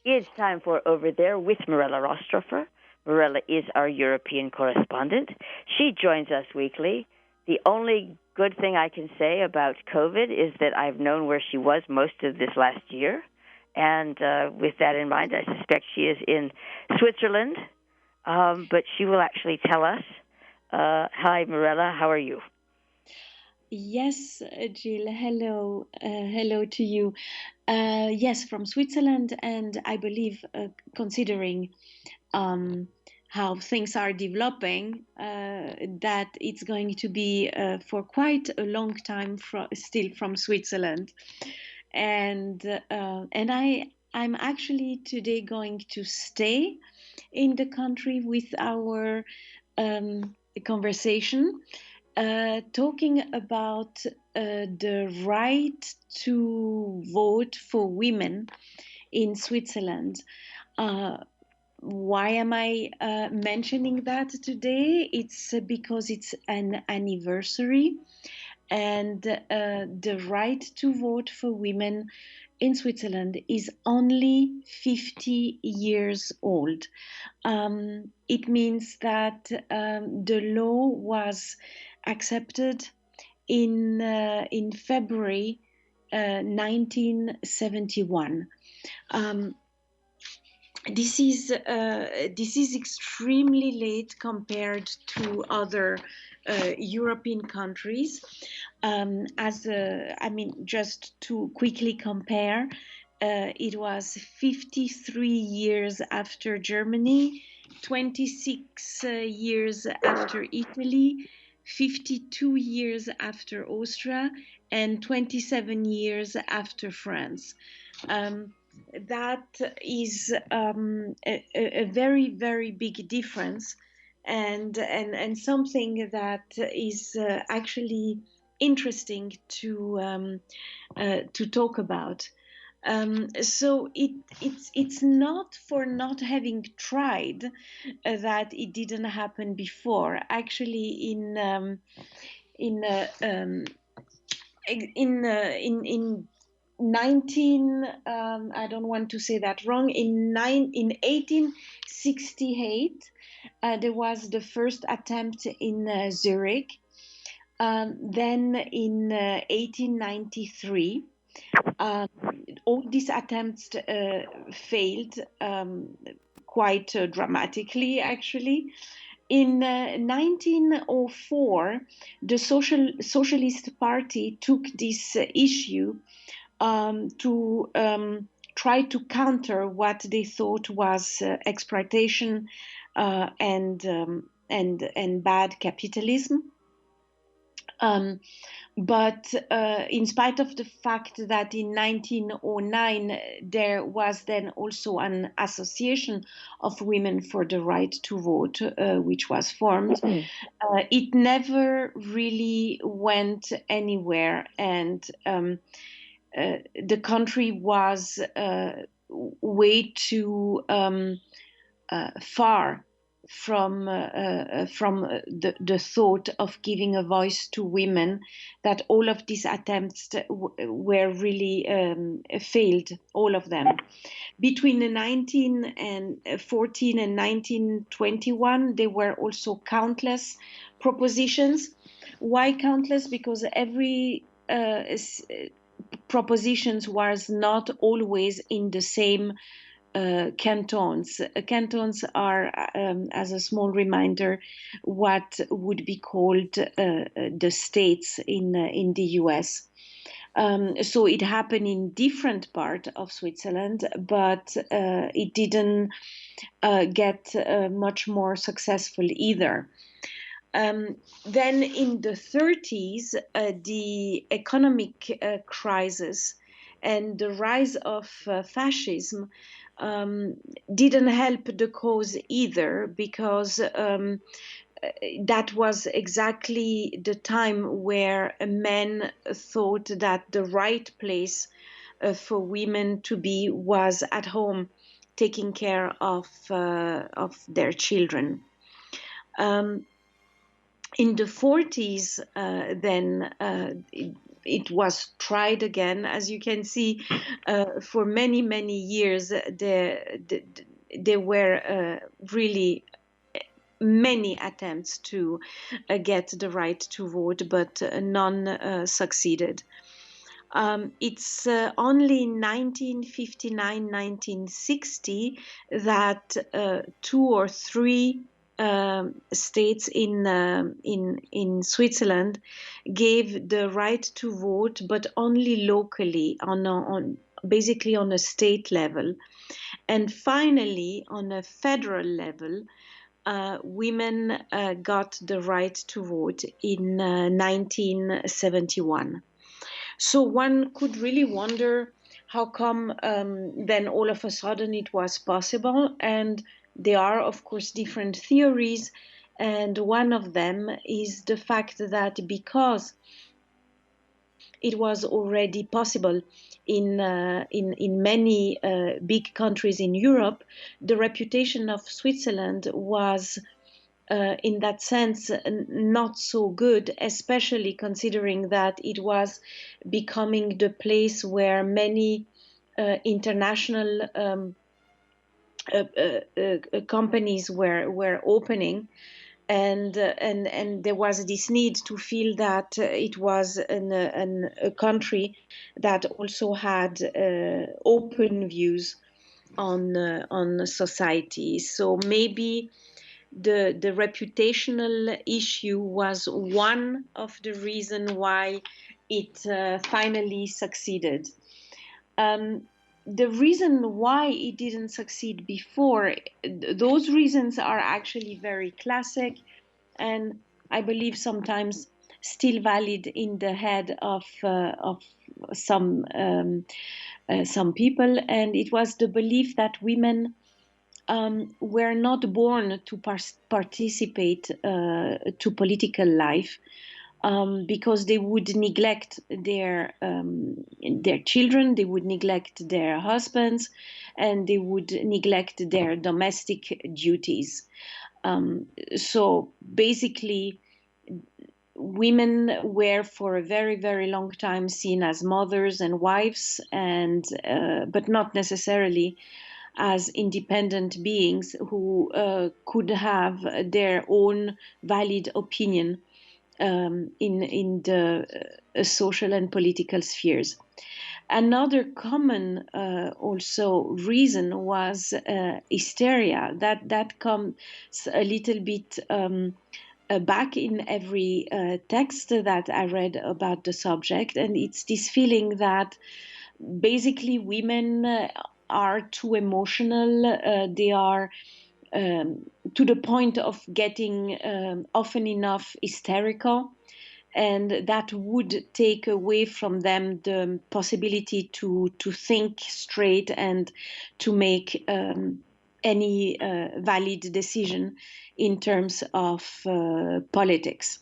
It's time for Over There with Mirella Rastorfer. Mirella is our European correspondent. She joins us weekly. The only good thing I can say about COVID is that I've known where she was most of this last year. And with that in mind, I suspect she is in Switzerland. But she will actually tell us. Hi, Mirella. How are you? Yes, Jill. Hello, hello to you. Yes, from Switzerland, and I believe, considering um, how things are developing, that it's going to be for quite a long time still from Switzerland, and I'm actually today going to stay in the country with our conversation, talking about the right to vote for women in Switzerland. Uh, why am I mentioning that today? It's because it's an anniversary, and the right to vote for women in Switzerland is only 50 years old. It means that the law was accepted in February 1971. Um, this is extremely late compared to other European countries. Just to quickly compare, it was 53 years after Germany, 26 years after Italy, 52 years after Austria, and 27 years after France. Um, that is a very, very big difference, and something that is actually interesting to talk about. So it's not for not having tried that it didn't happen before. Actually, in uh, um, in 19 I don't want to say that wrong, in 1868 there was the first attempt in Zurich. Then in 1893 um, all these attempts failed, quite dramatically, actually. In 1904, the Socialist Party took this issue to try to counter what they thought was exploitation and bad capitalism. Um, but in spite of the fact that in 1909 there was then also an association of women for the right to vote, which was formed, it never really went anywhere, and the country was way too far from the thought of giving a voice to women, that all of these attempts were really failed, all of them. Between the 1914 and 1921, there were also countless propositions. Why countless? Because every propositions was not always in the same cantons. Cantons are, as a small reminder, what would be called the states in the US. So it happened in different part of Switzerland, but it didn't get much more successful either. Then in the 30s, the economic crisis and the rise of fascism um, didn't help the cause either, because that was exactly the time where men thought that the right place for women to be was at home, taking care of their children. Um, in the 40s, then it was tried again. As you can see, for many, many years, there were really many attempts to get the right to vote, but none succeeded. It's only in 1959, 1960 that two or three states in Switzerland gave the right to vote, but only locally, on basically on a state level. And finally, on a federal level, women got the right to vote in 1971. So one could really wonder how come then all of a sudden it was possible. And there are, of course, different theories. And one of them is the fact that because it was already possible in many big countries in Europe, the reputation of Switzerland was in that sense not so good, especially considering that it was becoming the place where many international companies were opening. And there was this need to feel that it was a country that also had open views on society. So maybe the reputational issue was one of the reasons why it finally succeeded. The reason why it didn't succeed before, those reasons are actually very classic, and I believe sometimes still valid in the head of some people. And it was the belief that women were not born to participate to political life, because they would neglect their children, they would neglect their husbands, and they would neglect their domestic duties. So basically, women were for a very, very long time seen as mothers and wives, and but not necessarily as independent beings who could have their own valid opinion in the social and political spheres. Another common also reason was hysteria. That comes a little bit back in every text that I read about the subject, and it's this feeling that basically women are too emotional. They are to the point of getting often enough hysterical, and that would take away from them the possibility to think straight and to make any valid decision in terms of politics.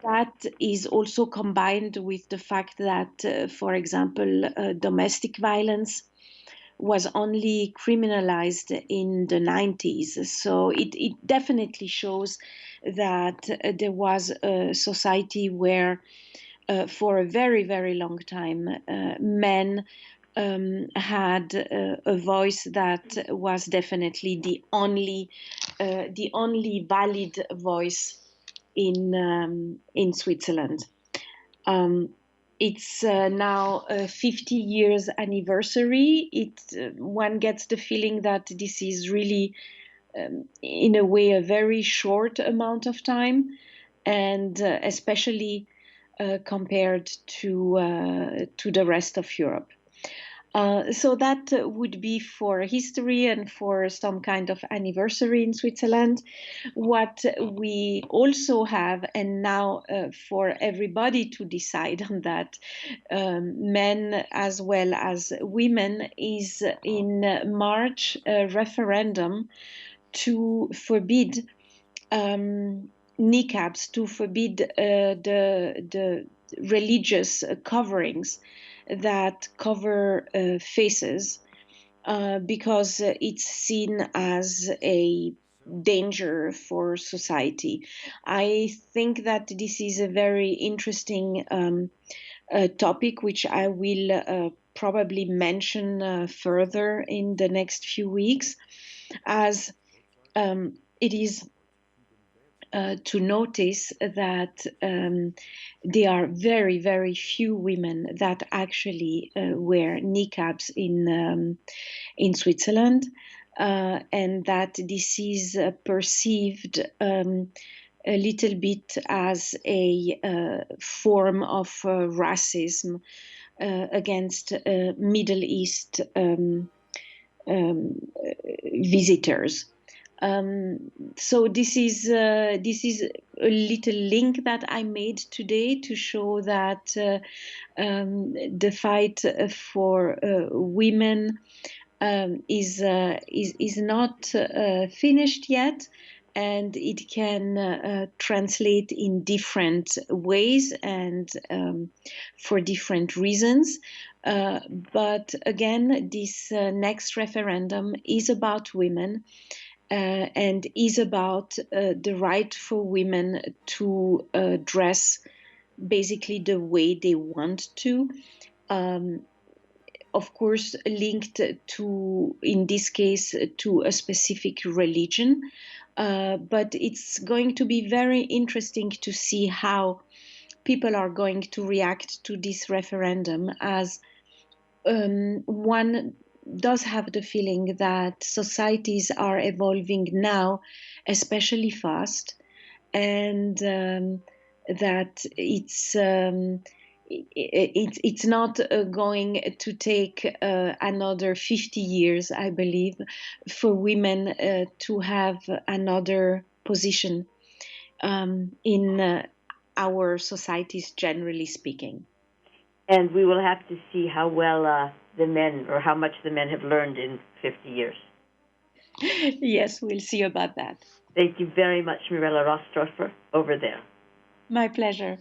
That is also combined with the fact that, for example, domestic violence was only criminalized in the 90s. So it definitely shows that there was a society where, for a very, very long time, men had a voice that was definitely the only valid voice in Switzerland. It's now a 50 years anniversary. One gets the feeling that this is really, in a way, a very short amount of time, and especially compared to the rest of Europe. So that would be for history and for some kind of anniversary in Switzerland. What we also have, and now for everybody to decide on that, men as well as women, is in March a referendum to forbid niqabs, to forbid the religious coverings that cover faces, because it's seen as a danger for society. I think that this is a very interesting topic, which I will probably mention further in the next few weeks, as it is to notice that there are very, very few women that actually wear niqabs in Switzerland, and that this is perceived a little bit as a form of racism against Middle East visitors. So this is a little link that I made today to show that the fight for women is not finished yet, and it can translate in different ways and for different reasons. But again, this next referendum is about women. And is about the right for women to dress basically the way they want to. Of course, linked to, in this case, to a specific religion. But it's going to be very interesting to see how people are going to react to this referendum, as one does have the feeling that societies are evolving now, especially fast, and that it's not going to take another 50 years, I believe, for women to have another position in our societies, generally speaking. And we will have to see how well the men, or how much the men have learned in 50 years. Yes, we'll see about that. Thank you very much, Mirella Rastorfer, over there. My pleasure.